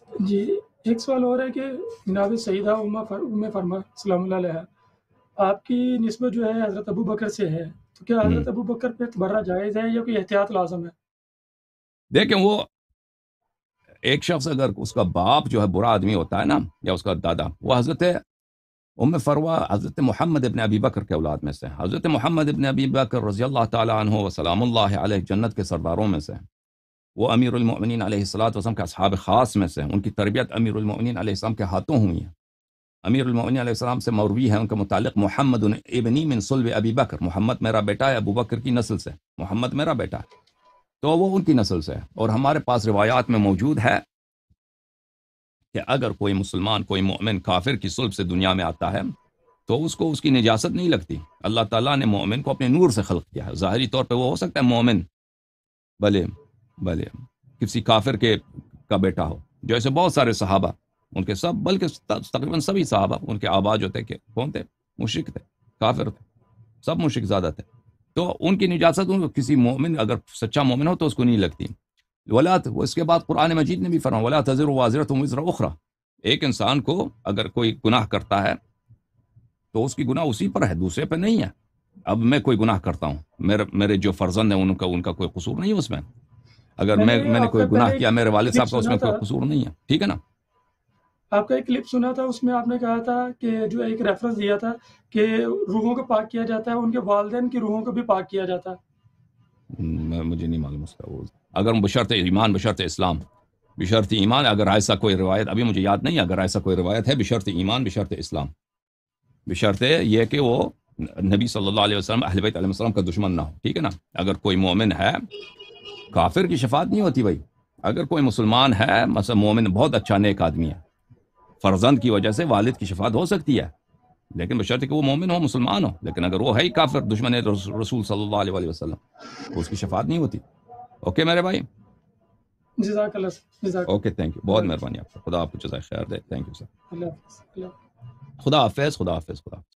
جی ایک سوال اور ہے کہ جناب سیدہ ام فرما سلام اللہ علیہ آپ کی نسبت جو ہے حضرت ابو بکر سے ہے، تو کیا ہوں حضرت ابو بکر پہ تبرہ جائز ہے یا کوئی احتیاط لازم ہے؟ دیکھیں وہ ایک شخص اگر اس کا باپ جو ہے برا آدمی ہوتا ہے نا، یا اس کا دادا، وہ حضرت ام فروہ حضرت محمد ابن ابی بکر کے اولاد میں سے، حضرت محمد ابن ابی بکر رضی اللہ تعالی عنہ و سلام اللہ علیہ جنت کے سرداروں میں سے، وہ امیر المؤمنین علیہ الصلوۃ والسلام کے اصحاب خاص میں سے، ان کی تربیت امیر المؤمنین علیہ السلام کے ہاتھوں ہوئی ہے۔ امیر المؤمنین علیہ السلام سے مروی ہے ان کے متعلق، محمد ابنی من صلب ابی بکر، محمد میرا بیٹا ہے ابو بکر کی نسل سے، محمد میرا بیٹا ہے، تو وہ ان کی نسل سے ہے۔ اور ہمارے پاس روایات میں موجود ہے کہ اگر کوئی مسلمان، کوئی مومن کافر کی صلب سے دنیا میں آتا ہے تو اس کو اس کی نجاست نہیں لگتی۔ اللہ تعالیٰ نے مومن کو اپنے نور سے خلق کیا ہے، ظاہری طور پہ وہ ہو سکتا ہے مومن، بھلے بھلے کسی کافر کا بیٹا ہو، جیسے بہت سارے صحابہ، ان کے سب، بلکہ تقریباً سبھی صحابہ، ان کے آبا جو تھے کہ کون تھے؟ مشرک تھے، کافر تھے، سب مشرک زیادہ تھے، تو ان کی نجاست ان کو کسی مومن، اگر سچا مومن ہو تو اس کو نہیں لگتی۔ وہ اس کے بعد قرآن مجید نے بھی فرمایا وَلَا تَزِرُ وَازِرَةٌ وِزْرَ أُخْرَى، ایک انسان کو اگر کوئی گناہ کرتا ہے تو اس کی گناہ اسی پر ہے، دوسرے پہ نہیں ہے۔ اب میں کوئی گناہ کرتا ہوں، میرے جو فرزند ہیں ان کا کوئی قصور نہیں ہے اس میں، اگر میں نے میں نے آپ کوئی کا گناہ پہلے ایک کیا، میرے والد کلپ صاحب کا اس سنا میں تھا، کوئی قصور نہیں ہے، ٹھیک ہے نا؟ آپ کا ایک کلپ سنا تھا، اس میں آپ نے کہا تھا کہ جو ایک ریفرنس دیا تھا کہ روحوں کو پاک کیا جاتا ہے، ان کے والدین کی روحوں کو بھی پاک کیا جاتا ہے۔ مجھے نہیں معلوم اس کا، وہ اگر بشرط ایمان، بشرط اسلام، بشرط ایمان، اگر ایسا کوئی روایت ابھی مجھے یاد نہیں ہے، اگر ایسا کوئی روایت ہے بشرط ایمان، بشرط اسلام، بشرط یہ کہ وہ نبی صلی اللہ علیہ وسلم، اہل بیت علیہ السلام کا دشمن نہ ہو، ٹھیک ہے نا؟ اگر کوئی مومن ہے، کافر کی شفاعت نہیں ہوتی بھائی، اگر کوئی مسلمان ہے، مثلا مومن بہت اچھا نیک آدمی ہے، فرزند کی وجہ سے والد کی شفاعت ہو سکتی ہے، لیکن بشرط کہ وہ مومن ہو، مسلمان ہو، لیکن اگر وہ ہے ہی کافر، دشمن رسول صلی اللہ علیہ وسلم، تو اس کی شفاعت نہیں ہوتی۔ اوکے میرے بھائی، جزاک اللہ جزاک اوکے، تھینک یو، بہت مہربانی آپ کا، خدا آپ کو جزائے خیر دے، تھینک یو سر، اللہ حافظ۔ خدا حافظ، خدا حافظ، خدا حافظ۔